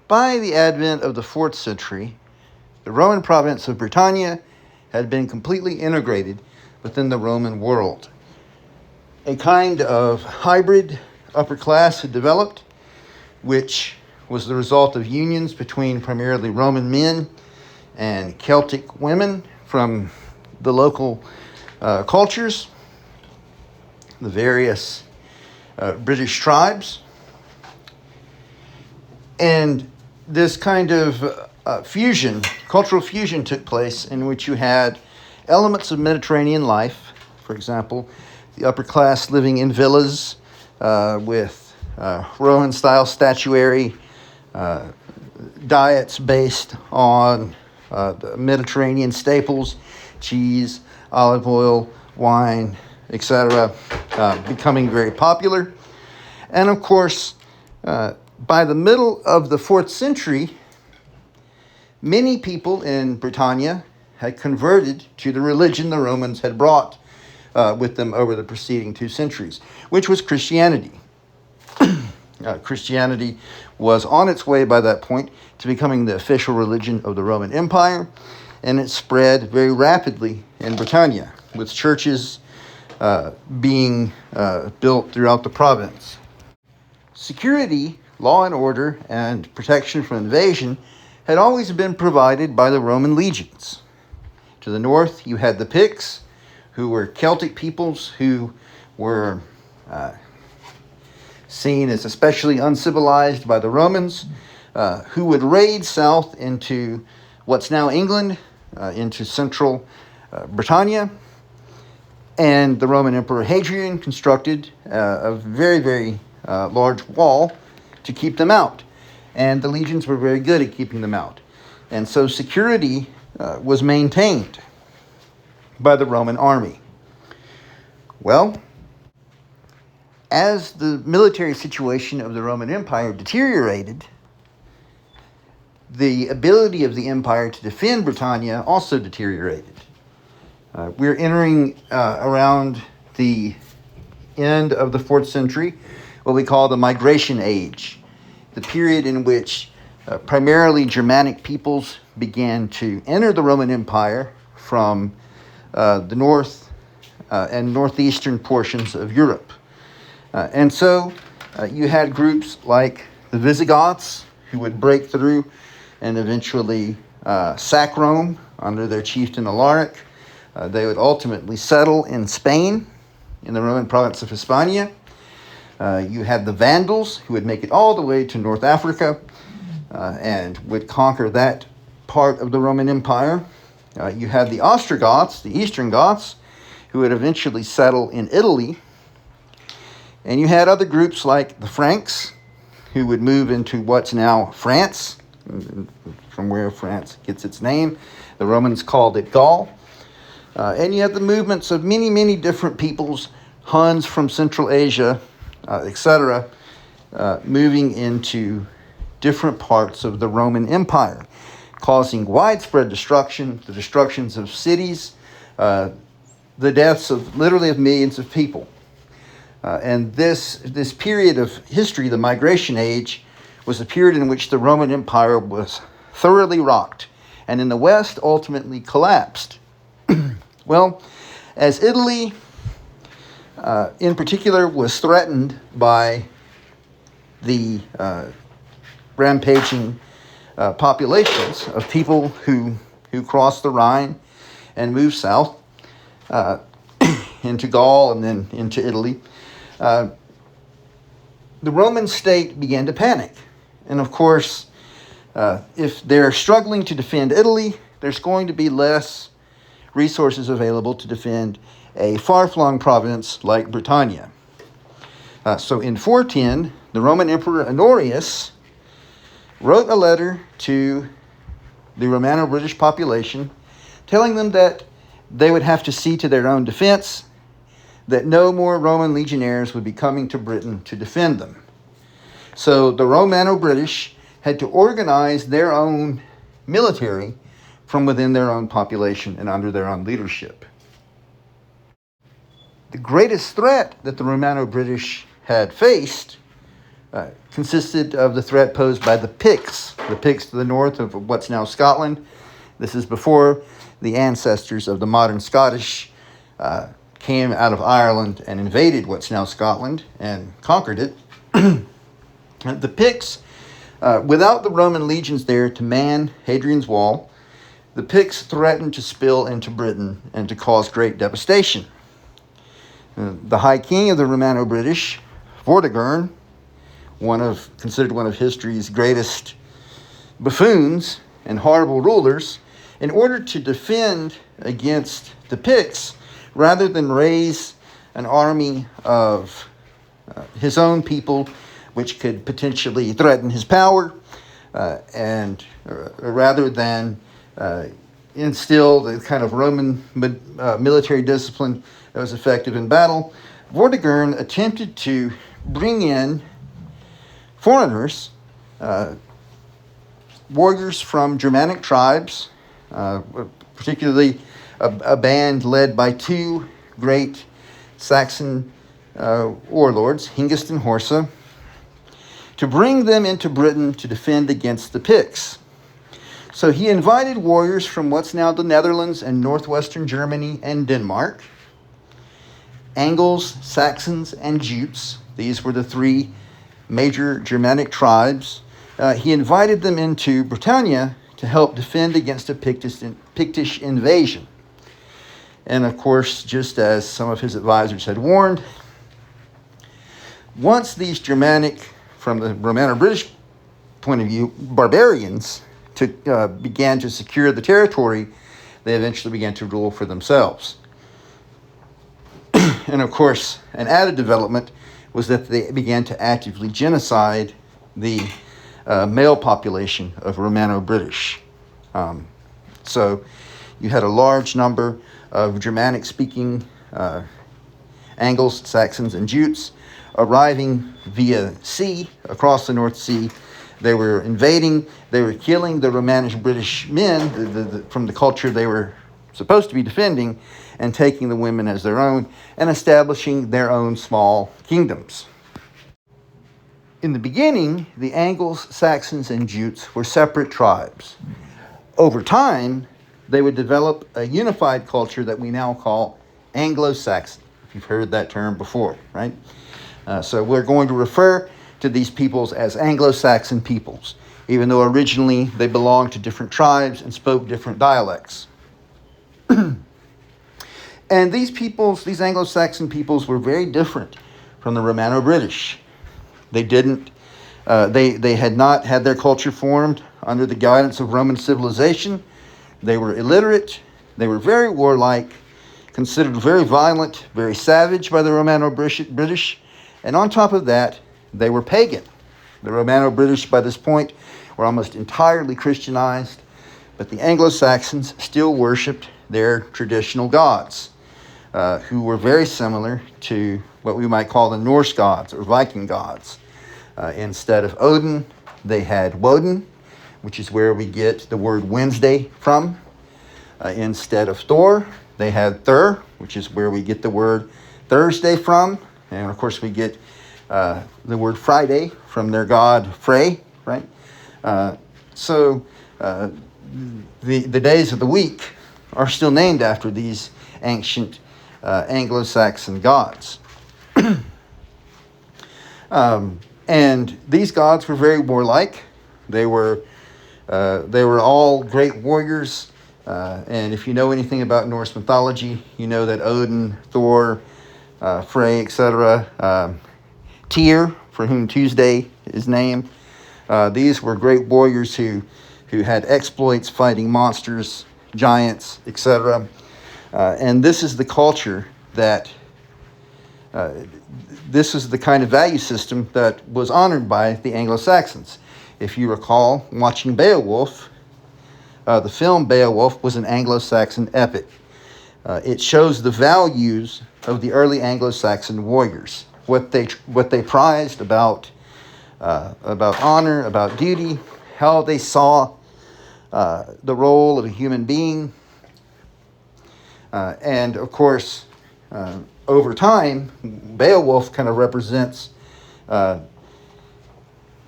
By the advent of the 4th century, the Roman province of Britannia had been completely integrated within the Roman world. A kind of hybrid upper class had developed, which was the result of unions between primarily Roman men and Celtic women from the local cultures, the various British tribes. And this kind of cultural fusion took place in which you had elements of Mediterranean life, for example, the upper class living in villas with Roman-style statuary, diets based on the Mediterranean staples, cheese, olive oil, wine, etc., becoming very popular. And of course, by the middle of the 4th century, many people in Britannia had converted to the religion the Romans had brought with them over the preceding 2 centuries, which was Christianity. Christianity was on its way by that point to becoming the official religion of the Roman Empire, and it spread very rapidly in Britannia, with churches being built throughout the province. Security, law and order, and protection from invasion had always been provided by the Roman legions. To the north, you had the Picts, who were Celtic peoples who were seen as especially uncivilized by the Romans, who would raid south into what's now England, into central Britannia. And the Roman Emperor Hadrian constructed a very, very large wall to keep them out. And the legions were very good at keeping them out. And so security was maintained by the Roman army. Well, as the military situation of the Roman Empire deteriorated, the ability of the empire to defend Britannia also deteriorated. We're entering around the end of the 4th century, what we call the Migration Age, the period in which primarily Germanic peoples began to enter the Roman Empire from the north and northeastern portions of Europe. And so you had groups like the Visigoths, who would break through and eventually sack Rome under their chieftain Alaric. They would ultimately settle in Spain, in the Roman province of Hispania. You had the Vandals, who would make it all the way to North Africa and would conquer that part of the Roman Empire. You had the Ostrogoths, the Eastern Goths, who would eventually settle in Italy. And you had other groups like the Franks, who would move into what's now France, from where France gets its name. The Romans called it Gaul. And you had the movements of many, many different peoples, Huns from Central Asia, etc., moving into different parts of the Roman Empire, causing widespread destruction, the destructions of cities, the deaths of literally of millions of people. And this period of history, the Migration Age, was a period in which the Roman Empire was thoroughly rocked, and in the West ultimately collapsed. Well, as Italy in particular was threatened by the rampaging populations of people who crossed the Rhine and moved south into Gaul and then into Italy, the Roman state began to panic. And of course, if they're struggling to defend Italy, there's going to be less resources available to defend a far-flung province like Britannia. So in 410, the Roman Emperor Honorius wrote a letter to the Romano-British population telling them that they would have to see to their own defense, that no more Roman legionaries would be coming to Britain to defend them. So the Romano-British had to organize their own military from within their own population and under their own leadership. The greatest threat that the Romano-British had faced consisted of the threat posed by the Picts to the north of what's now Scotland. This is before the ancestors of the modern Scottish came out of Ireland and invaded what's now Scotland and conquered it. The Picts, without the Roman legions there to man Hadrian's Wall, the Picts threatened to spill into Britain and to cause great devastation. The High King of the Romano-British, Vortigern, considered one of history's greatest buffoons and horrible rulers, in order to defend against the Picts, rather than raise an army of his own people, which could potentially threaten his power, and rather than instill the kind of Roman military discipline that was effective in battle, Vortigern attempted to bring in foreigners, warriors from Germanic tribes, particularly a band led by two great Saxon warlords, Hengist and Horsa, to bring them into Britain to defend against the Picts. So he invited warriors from what's now the Netherlands and northwestern Germany and Denmark, Angles, Saxons, and Jutes. These were the three major Germanic tribes. He invited them into Britannia to help defend against a Pictish invasion. And of course, just as some of his advisors had warned, once these Germanic, from the Romano-British point of view, barbarians began to secure the territory, they eventually began to rule for themselves. And of course, an added development was that they began to actively genocide the male population of Romano-British. So you had a large number of Germanic-speaking Angles, Saxons, and Jutes arriving via sea across the North Sea. They were invading, they were killing the Romano-British men from the culture they were supposed to be defending, and taking the women as their own and establishing their own small kingdoms. In the beginning, the Angles, Saxons, and Jutes were separate tribes. Over time, they would develop a unified culture that we now call Anglo-Saxon. If you've heard that term before, right? So we're going to refer to these peoples as Anglo-Saxon peoples, even though originally they belonged to different tribes and spoke different dialects. And these peoples, these Anglo-Saxon peoples, were very different from the Romano-British. They had not had their culture formed under the guidance of Roman civilization. They were illiterate. They were very warlike, considered very violent, very savage by the Romano-British. And on top of that, they were pagan. The Romano-British, by this point, were almost entirely Christianized, but the Anglo-Saxons still worshipped their traditional gods, who were very similar to what we might call the Norse gods or Viking gods. Instead of Odin, they had Woden, which is where we get the word Wednesday from. Instead of Thor, they had Thur, which is where we get the word Thursday from. And of course, we get the word Friday from their god Frey, right? So the days of the week are still named after these ancient Anglo-Saxon gods. And these gods were very warlike. They were all great warriors. And if you know anything about Norse mythology, you know that Odin, Thor, Frey, etc., Tyr, for whom Tuesday is named, these were great warriors who had exploits fighting monsters, giants, etc. And this is the culture that, this is the kind of value system that was honored by the Anglo-Saxons. If you recall, watching Beowulf, the film Beowulf was an Anglo-Saxon epic. It shows the values of the early Anglo-Saxon warriors, what they prized about honor, about duty, how they saw the role of a human being. And of course, over time, Beowulf kind of represents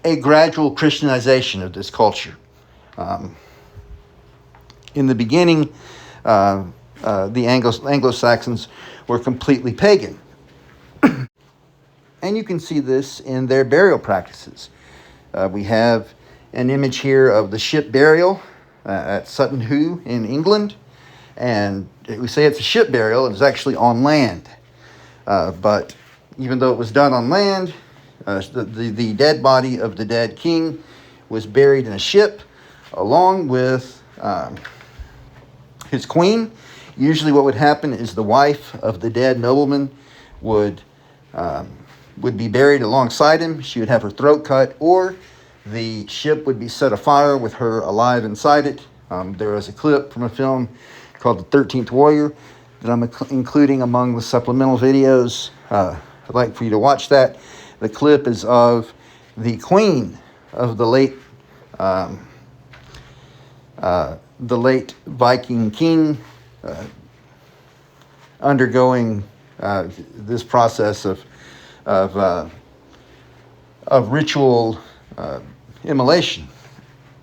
a gradual Christianization of this culture. In the beginning, the Anglo-Saxons were completely pagan. And you can see this in their burial practices. We have an image here of the ship burial at Sutton Hoo in England. And we say it's a ship burial, it was actually on land. But even though it was done on land, the dead body of the dead king was buried in a ship along with his queen. Usually what would happen is the wife of the dead nobleman would be buried alongside him. She would have her throat cut, or the ship would be set afire with her alive inside it. There is a clip from a film called The 13th Warrior that I'm including among the supplemental videos. I'd like for you to watch that. The clip is of the queen of the late Viking king undergoing this process of ritual immolation.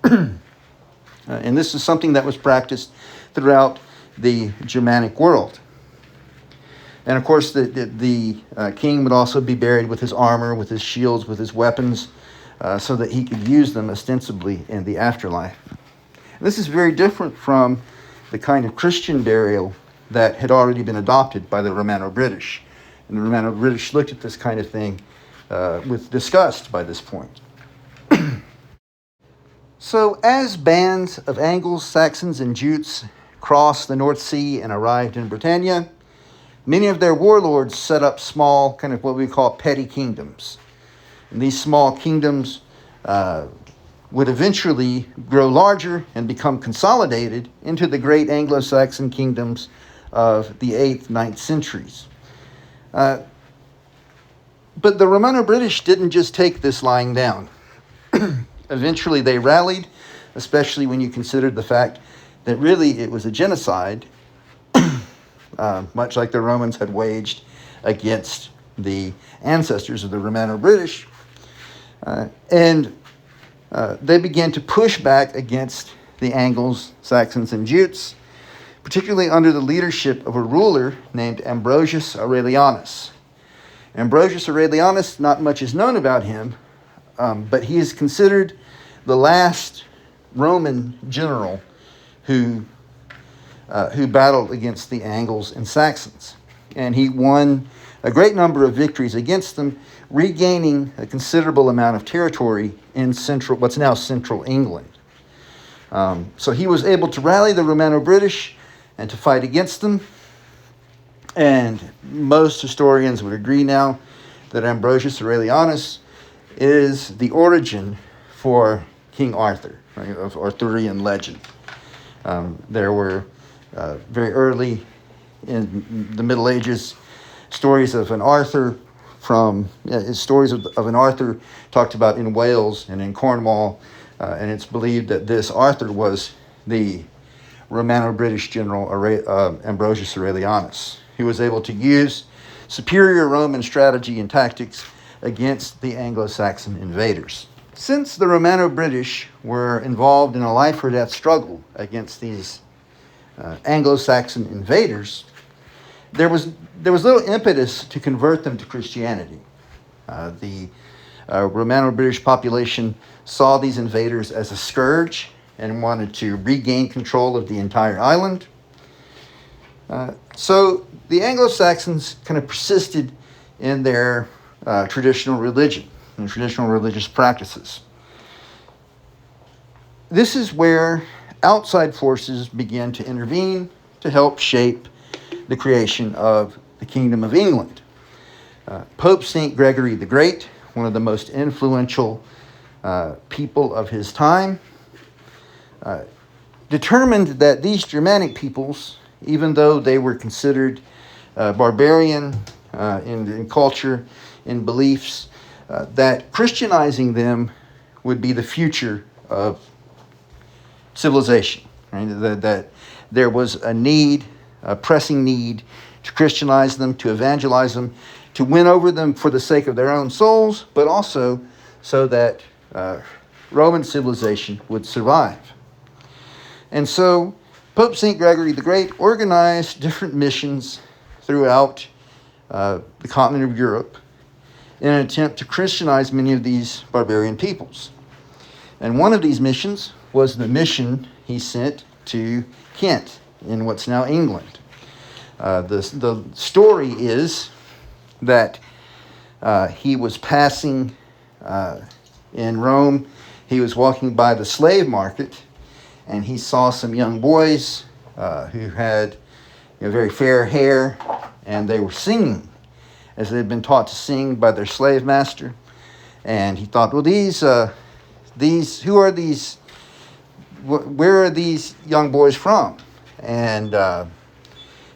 And this is something that was practiced throughout the Germanic world. And of course, the king would also be buried with his armor, with his shields, with his weapons, so that he could use them ostensibly in the afterlife. And this is very different from the kind of Christian burial that had already been adopted by the Romano-British. And the Romano-British looked at this kind of thing with disgust by this point. So as bands of Angles, Saxons, and Jutes crossed the North Sea and arrived in Britannia, many of their warlords set up small, kind of what we call petty kingdoms. And these small kingdoms would eventually grow larger and become consolidated into the great Anglo-Saxon kingdoms of the 8th, 9th centuries. But the Romano-British didn't just take this lying down. Eventually they rallied, especially when you considered the fact that really it was a genocide, much like the Romans had waged against the ancestors of the Romano-British. And they began to push back against the Angles, Saxons, and Jutes, particularly under the leadership of a ruler named Ambrosius Aurelianus. Ambrosius Aurelianus, not much is known about him, but he is considered the last Roman general who battled against the Angles and Saxons. And he won a great number of victories against them, regaining a considerable amount of territory in what's now central England. So he was able to rally the Romano-British and to fight against them. And most historians would agree now that Ambrosius Aurelianus is the origin for King Arthur, right, of Arthurian legend. There were very early in the Middle Ages stories of an Arthur stories of an Arthur talked about in Wales and in Cornwall, and it's believed that this Arthur was the Romano-British general Ambrosius Aurelianus. He was able to use superior Roman strategy and tactics against the Anglo-Saxon invaders. Since the Romano-British were involved in a life-or-death struggle against these Anglo-Saxon invaders, there was little impetus to convert them to Christianity. The Romano-British population saw these invaders as a scourge and wanted to regain control of the entire island. So the Anglo-Saxons kind of persisted in their traditional religion and traditional religious practices. This is where outside forces began to intervene to help shape the creation of the Kingdom of England. Pope St. Gregory the Great, one of the most influential people of his time, determined that these Germanic peoples, even though they were considered barbarian in culture, in beliefs, that Christianizing them would be the future of civilization. Right? That there was a pressing need to Christianize them, to evangelize them, to win over them for the sake of their own souls, but also so that Roman civilization would survive. And so Pope St. Gregory the Great organized different missions throughout the continent of Europe in an attempt to Christianize many of these barbarian peoples. And one of these missions was the mission he sent to Kent in what's now England. The story is that he was passing in Rome. He was walking by the slave market, and he saw some young boys who had very fair hair, and they were singing as they'd been taught to sing by their slave master. And he thought, well, who are these? Where are these young boys from? And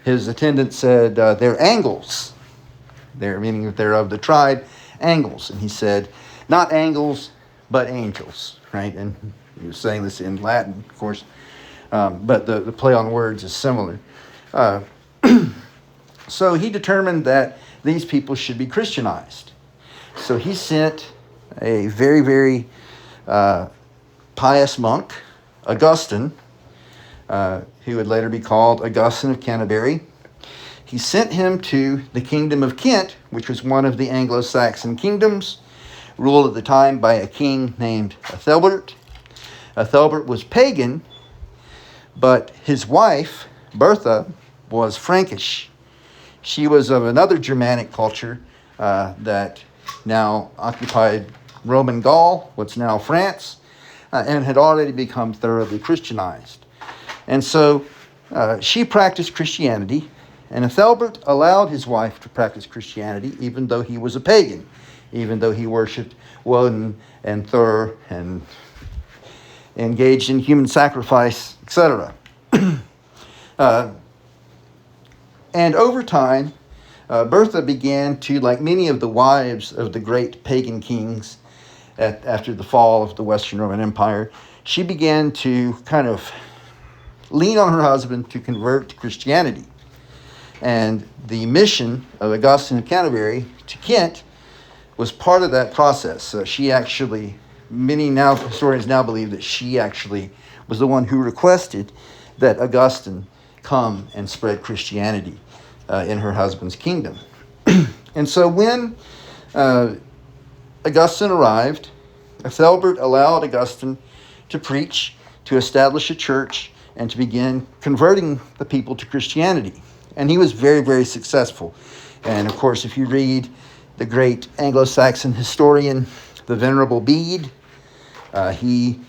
his attendant said, they're Angles. Meaning that they're of the tribe Angles. And he said, not Angles, but angels, right? And he was saying this in Latin, of course, but the play on words is similar. So he determined that these people should be Christianized. So he sent a very, very pious monk, Augustine, who would later be called Augustine of Canterbury. He sent him to the kingdom of Kent, which was one of the Anglo-Saxon kingdoms, ruled at the time by a king named Ethelbert. Ethelbert was pagan, but his wife, Bertha, was Frankish. She was of another Germanic culture that now occupied Roman Gaul, what's now France, and had already become thoroughly Christianized. And so she practiced Christianity, and Ethelbert allowed his wife to practice Christianity, even though he was a pagan, even though he worshipped Woden and Thor and engaged in human sacrifice, etc. And over time, Bertha began to, like many of the wives of the great pagan kings after the fall of the Western Roman Empire, she began to kind of lean on her husband to convert to Christianity. And the mission of Augustine of Canterbury to Kent was part of that process. She actually, many historians now believe that she actually was the one who requested that Augustine come and spread Christianity in her husband's kingdom. And so when Augustine arrived, Ethelbert allowed Augustine to preach, to establish a church, and to begin converting the people to Christianity. And he was very, very successful. And of course, if you read the great Anglo-Saxon historian, the Venerable Bede, he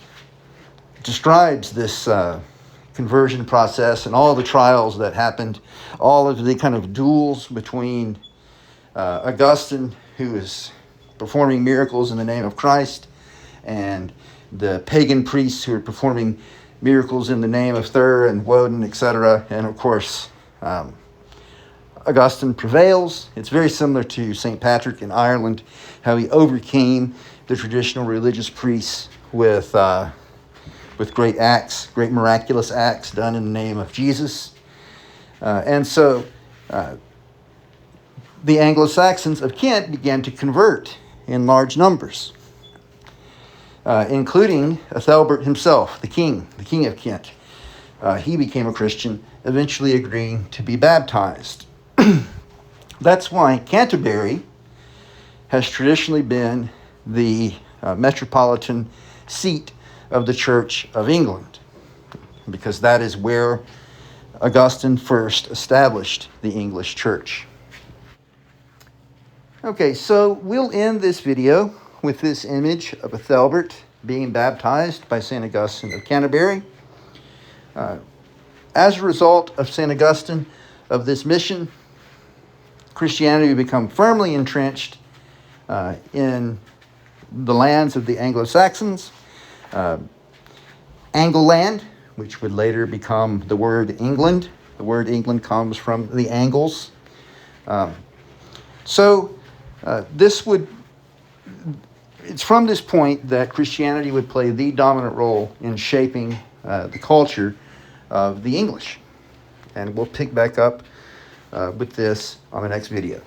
describes this conversion process and all the trials that happened, all of the kind of duels between Augustine, who is performing miracles in the name of Christ, and the pagan priests who are performing miracles in the name of Thor and Woden, etc. And of course, Augustine prevails. It's very similar to St. Patrick in Ireland, how he overcame the traditional religious priests with great acts, great miraculous acts done in the name of Jesus. And so the Anglo-Saxons of Kent began to convert in large numbers, including Ethelbert himself, the king of Kent. He became a Christian, eventually agreeing to be baptized. That's why Canterbury has traditionally been the metropolitan seat of the Church of England, because that is where Augustine first established the English Church. Okay, so we'll end this video with this image of Ethelbert being baptized by St. Augustine of Canterbury. As a result of St. Augustine, of this mission, Christianity would become firmly entrenched in the lands of the Anglo-Saxons. Angleland, which would later become the word England. The word England comes from the Angles. It's from this point that Christianity would play the dominant role in shaping the culture of the English. And we'll pick back up with this on the next video.